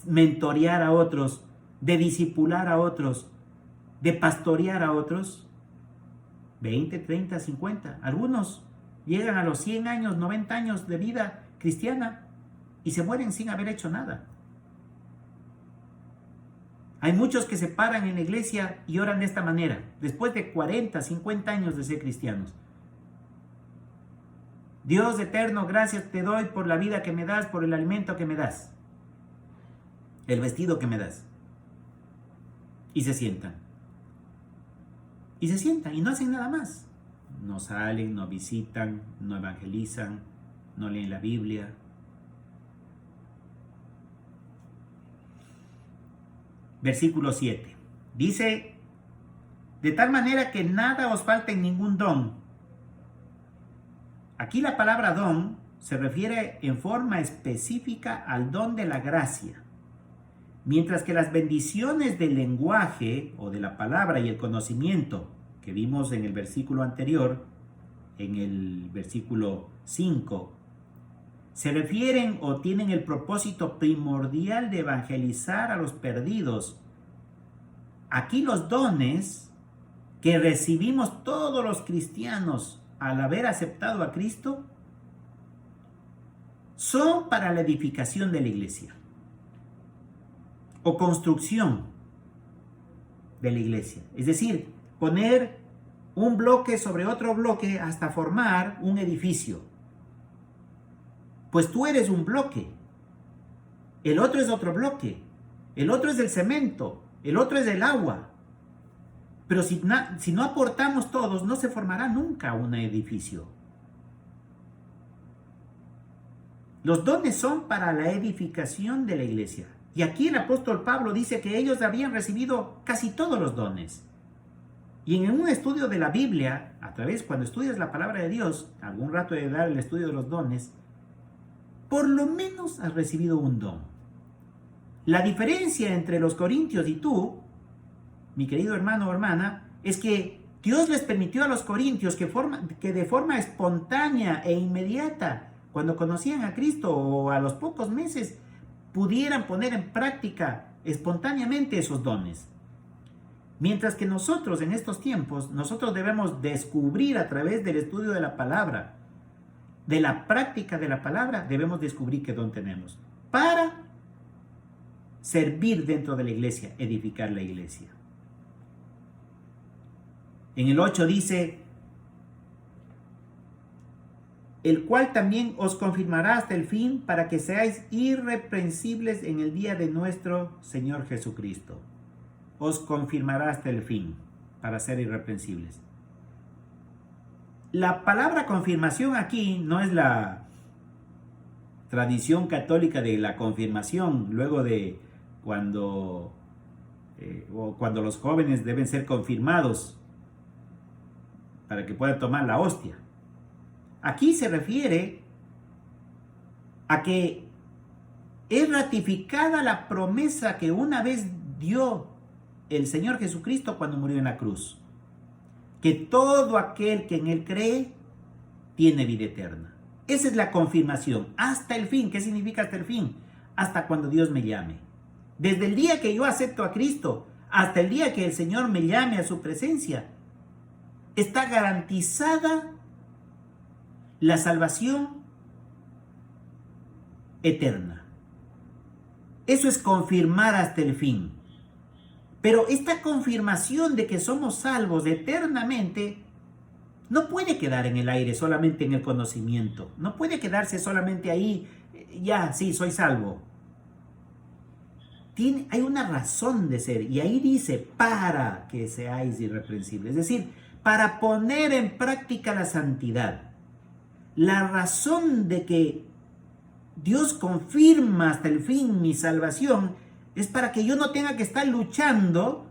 mentorear a otros, de discipular a otros, de pastorear a otros? 20, 30, 50. Algunos llegan a los 100 años, 90 años de vida cristiana y se mueren sin haber hecho nada. Hay muchos que se paran en la iglesia y oran de esta manera, después de 40, 50 años de ser cristianos. Dios eterno, gracias te doy por la vida que me das, por el alimento que me das, el vestido que me das. Y se sientan. Y se sientan y no hacen nada más. No salen, no visitan, no evangelizan, no leen la Biblia. Versículo 7. Dice, de tal manera que nada os falte en ningún don. Aquí la palabra don se refiere en forma específica al don de la gracia. Mientras que las bendiciones del lenguaje o de la palabra y el conocimiento que vimos en el versículo anterior, en el versículo 5, se refieren o tienen el propósito primordial de evangelizar a los perdidos. Aquí los dones que recibimos todos los cristianos al haber aceptado a Cristo son para la edificación de la iglesia o construcción de la iglesia. Es decir, poner un bloque sobre otro bloque hasta formar un edificio. Pues tú eres un bloque, el otro es otro bloque, el otro es el cemento, el otro es el agua. Pero si no aportamos todos, no se formará nunca un edificio. Los dones son para la edificación de la iglesia. Y aquí el apóstol Pablo dice que ellos habían recibido casi todos los dones. Y en un estudio de la Biblia, cuando estudias la palabra de Dios, algún rato de dar el estudio de los dones, por lo menos has recibido un don. La diferencia entre los corintios y tú, mi querido hermano o hermana, es que Dios les permitió a los corintios que de forma espontánea e inmediata, cuando conocían a Cristo o a los pocos meses, pudieran poner en práctica espontáneamente esos dones. Mientras que nosotros en estos tiempos, nosotros debemos descubrir a través del estudio de la palabra, de la práctica de la palabra, debemos descubrir qué don tenemos para servir dentro de la iglesia, edificar la iglesia. En el 8 dice, el cual también os confirmará hasta el fin para que seáis irreprensibles en el día de nuestro Señor Jesucristo. Os confirmará hasta el fin para ser irreprensibles. La palabra confirmación aquí no es la tradición católica de la confirmación, luego de cuando los jóvenes deben ser confirmados para que puedan tomar la hostia. Aquí se refiere a que es ratificada la promesa que una vez dio el Señor Jesucristo cuando murió en la cruz, que todo aquel que en Él cree tiene vida eterna. Esa es la confirmación, hasta el fin. ¿Qué significa hasta el fin? Hasta cuando Dios me llame. Desde el día que yo acepto a Cristo hasta el día que el Señor me llame a su presencia, está garantizada la salvación eterna. Eso es confirmar hasta el fin. Pero esta confirmación de que somos salvos eternamente no puede quedar en el aire, solamente en el conocimiento. No puede quedarse solamente ahí, ya, sí, soy salvo. Hay una razón de ser, y ahí dice, para que seáis irreprensibles. Es decir, para poner en práctica la santidad. La razón de que Dios confirma hasta el fin mi salvación es para que yo no tenga que estar luchando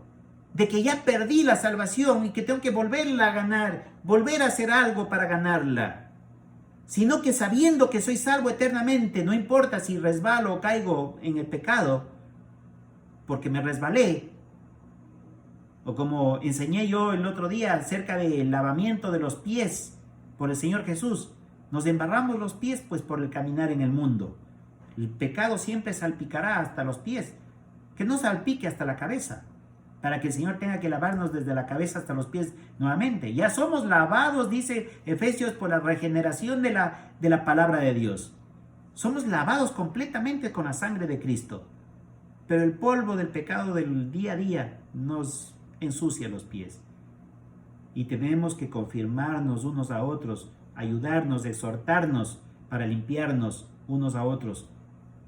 de que ya perdí la salvación y que tengo que volverla a ganar, volver a hacer algo para ganarla. Sino que sabiendo que soy salvo eternamente, no importa si resbalo o caigo en el pecado, porque me resbalé. O como enseñé yo el otro día acerca del lavamiento de los pies por el Señor Jesús. Nos embarramos los pies pues por el caminar en el mundo. El pecado siempre salpicará hasta los pies. Que no salpique hasta la cabeza, para que el Señor tenga que lavarnos desde la cabeza hasta los pies nuevamente. Ya somos lavados, dice Efesios, por la regeneración de la palabra de Dios. Somos lavados completamente con la sangre de Cristo. Pero el polvo del pecado del día a día nos ensucia los pies. Y tenemos que confirmarnos unos a otros, ayudarnos, exhortarnos para limpiarnos unos a otros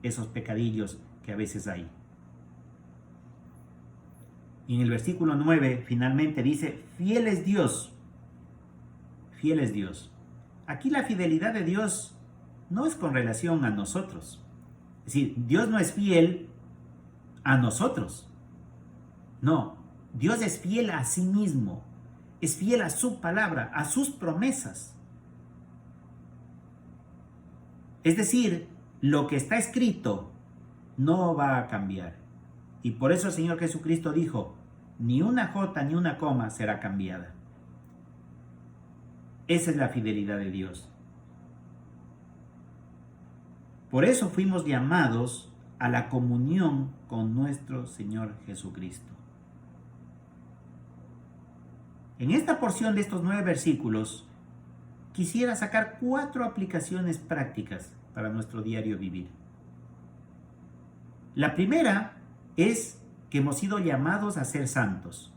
esos pecadillos que a veces hay. Y en el versículo 9 finalmente dice, fiel es Dios. Fiel es Dios. Aquí la fidelidad de Dios no es con relación a nosotros. Es decir, Dios no es fiel a nosotros. No, Dios es fiel a sí mismo. Es fiel a su palabra, a sus promesas. Es decir, lo que está escrito no va a cambiar. Y por eso el Señor Jesucristo dijo, ni una jota ni una coma será cambiada. Esa es la fidelidad de Dios. Por eso fuimos llamados a la comunión con nuestro Señor Jesucristo. En esta porción de estos 9 versículos, quisiera sacar 4 aplicaciones prácticas para nuestro diario vivir. La primera es que hemos sido llamados a ser santos.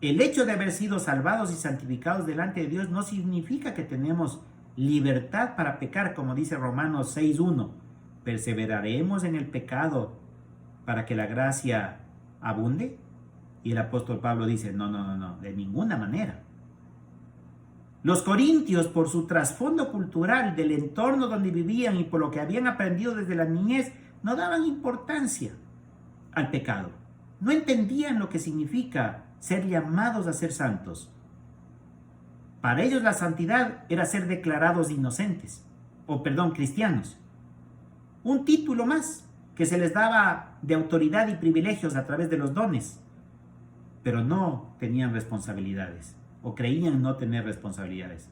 El hecho de haber sido salvados y santificados delante de Dios no significa que tenemos libertad para pecar, como dice Romanos 6:1. ¿Perseveraremos en el pecado para que la gracia abunde? Y el apóstol Pablo dice, no, de ninguna manera. Los corintios, por su trasfondo cultural del entorno donde vivían y por lo que habían aprendido desde la niñez, no daban importancia al pecado. No entendían lo que significa ser llamados a ser santos. Para ellos la santidad era ser declarados inocentes, cristianos. Un título más que se les daba de autoridad y privilegios a través de los dones, pero no tenían responsabilidades o creían no tener responsabilidades.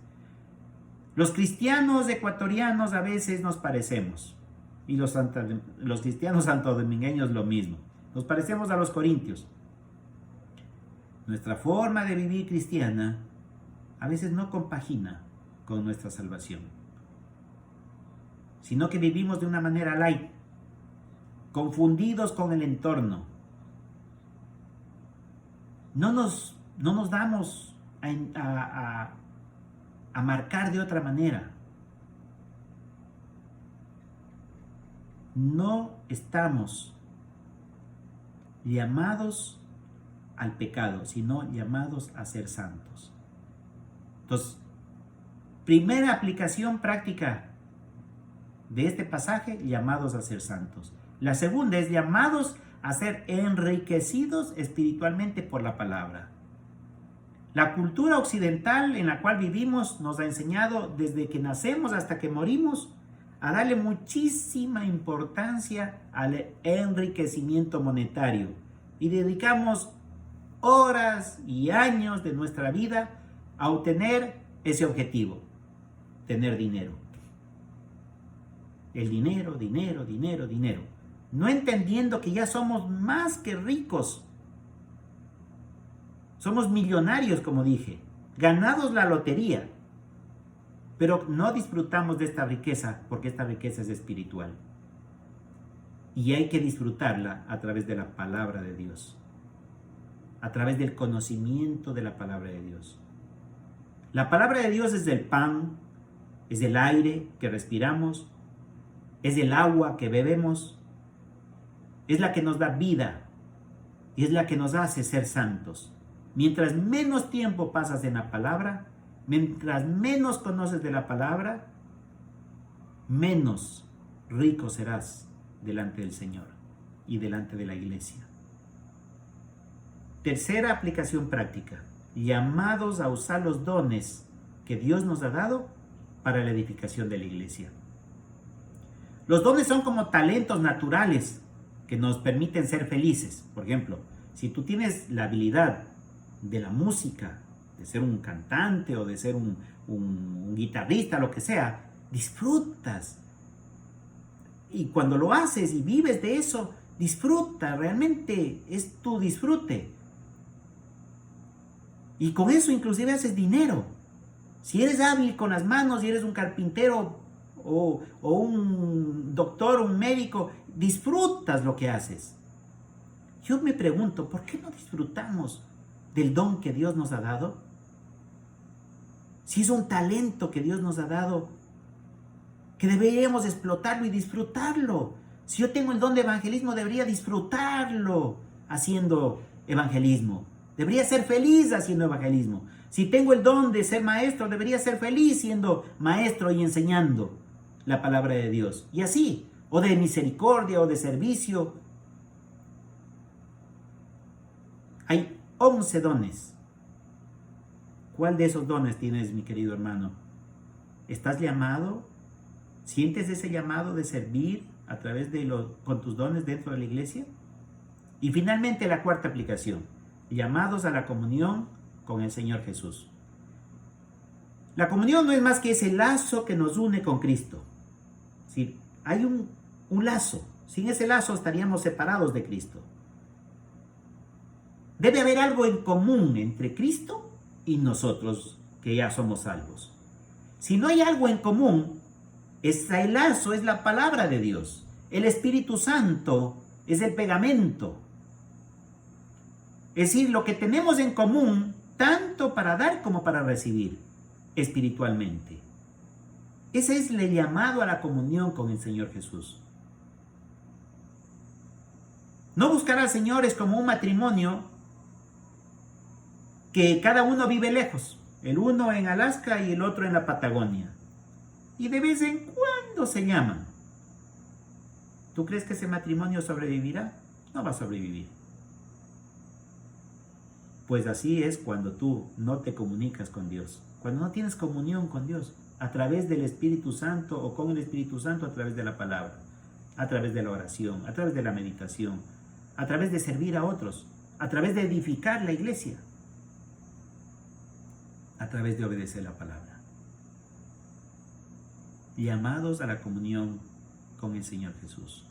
Los cristianos ecuatorianos a veces nos parecemos, y los cristianos santodomingueños lo mismo. Nos parecemos a los corintios. Nuestra forma de vivir cristiana a veces no compagina con nuestra salvación, sino que vivimos de una manera light, confundidos con el entorno. No nos damos a marcar de otra manera. No estamos llamados al pecado, sino llamados a ser santos. Entonces, primera aplicación práctica de este pasaje, llamados a ser santos. La segunda es llamados a ser enriquecidos espiritualmente por la palabra. La cultura occidental en la cual vivimos nos ha enseñado desde que nacemos hasta que morimos a darle muchísima importancia al enriquecimiento monetario y dedicamos horas y años de nuestra vida a obtener ese objetivo, tener dinero. El dinero, no entendiendo que ya somos más que ricos. Somos millonarios, como dije, ganados la lotería, pero no disfrutamos de esta riqueza porque esta riqueza es espiritual. Y hay que disfrutarla a través de la palabra de Dios, a través del conocimiento de la palabra de Dios. La palabra de Dios es el pan, es el aire que respiramos, es el agua que bebemos, es la que nos da vida y es la que nos hace ser santos. Mientras menos tiempo pasas en la palabra, mientras menos conoces de la palabra, menos rico serás delante del Señor y delante de la iglesia. Tercera aplicación práctica, llamados a usar los dones que Dios nos ha dado para la edificación de la iglesia. Los dones son como talentos naturales que nos permiten ser felices. Por ejemplo, si tú tienes la habilidad de la música, de ser un cantante o de ser un guitarrista, lo que sea, disfrutas. Y cuando lo haces y vives de eso, disfruta, realmente es tu disfrute. Y con eso inclusive haces dinero. Si eres hábil con las manos y eres un carpintero o un doctor, un médico, disfrutas lo que haces. Yo me pregunto, ¿por qué no disfrutamos del don que Dios nos ha dado? Si es un talento que Dios nos ha dado, que deberíamos explotarlo y disfrutarlo. Si yo tengo el don de evangelismo, debería disfrutarlo haciendo evangelismo. Debería ser feliz haciendo evangelismo. Si tengo el don de ser maestro, debería ser feliz siendo maestro y enseñando la palabra de Dios. Y así, o de misericordia o de servicio. Hay 11 dones. ¿Cuál de esos dones tienes, mi querido hermano? ¿Estás llamado? ¿Sientes ese llamado de servir a través con tus dones dentro de la iglesia? Y finalmente la cuarta aplicación, llamados a la comunión con el Señor Jesús. La comunión no es más que ese lazo que nos une con Cristo. Sí, hay un lazo. Sin ese lazo estaríamos separados de Cristo. Debe haber algo en común entre Cristo y nosotros que ya somos salvos. Si no hay algo en común, el lazo es la palabra de Dios. El Espíritu Santo es el pegamento. Es decir, lo que tenemos en común, tanto para dar como para recibir espiritualmente. Ese es el llamado a la comunión con el Señor Jesús. No buscar al Señor es como un matrimonio que cada uno vive lejos. El uno en Alaska y el otro en la Patagonia. Y de vez en cuando se llaman. ¿Tú crees que ese matrimonio sobrevivirá? No va a sobrevivir. Pues así es cuando tú no te comunicas con Dios. Cuando no tienes comunión con Dios. A través del Espíritu Santo o con el Espíritu Santo a través de la palabra. A través de la oración. A través de la meditación. A través de servir a otros. A través de edificar la iglesia. A través de obedecer la palabra. Llamados a la comunión con el Señor Jesús.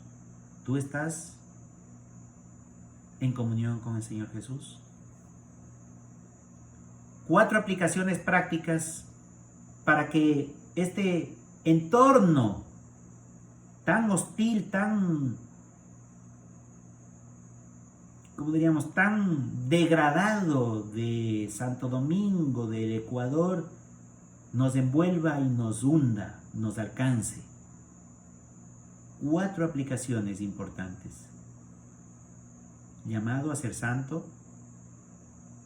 ¿Tú estás en comunión con el Señor Jesús? 4 aplicaciones prácticas para que este entorno tan hostil, tan, como diríamos, tan degradado de Santo Domingo, del Ecuador, nos envuelva y nos hunda, nos alcance. 4 aplicaciones importantes. Llamado a ser santo,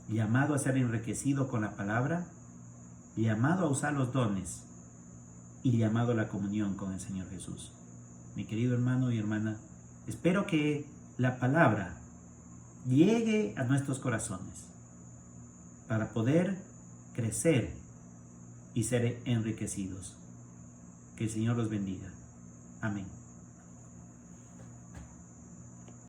llamado a ser enriquecido con la palabra, llamado a usar los dones y llamado a la comunión con el Señor Jesús. Mi querido hermano y hermana, espero que la palabra llegue a nuestros corazones para poder crecer y ser enriquecidos. Que el Señor los bendiga. Amén.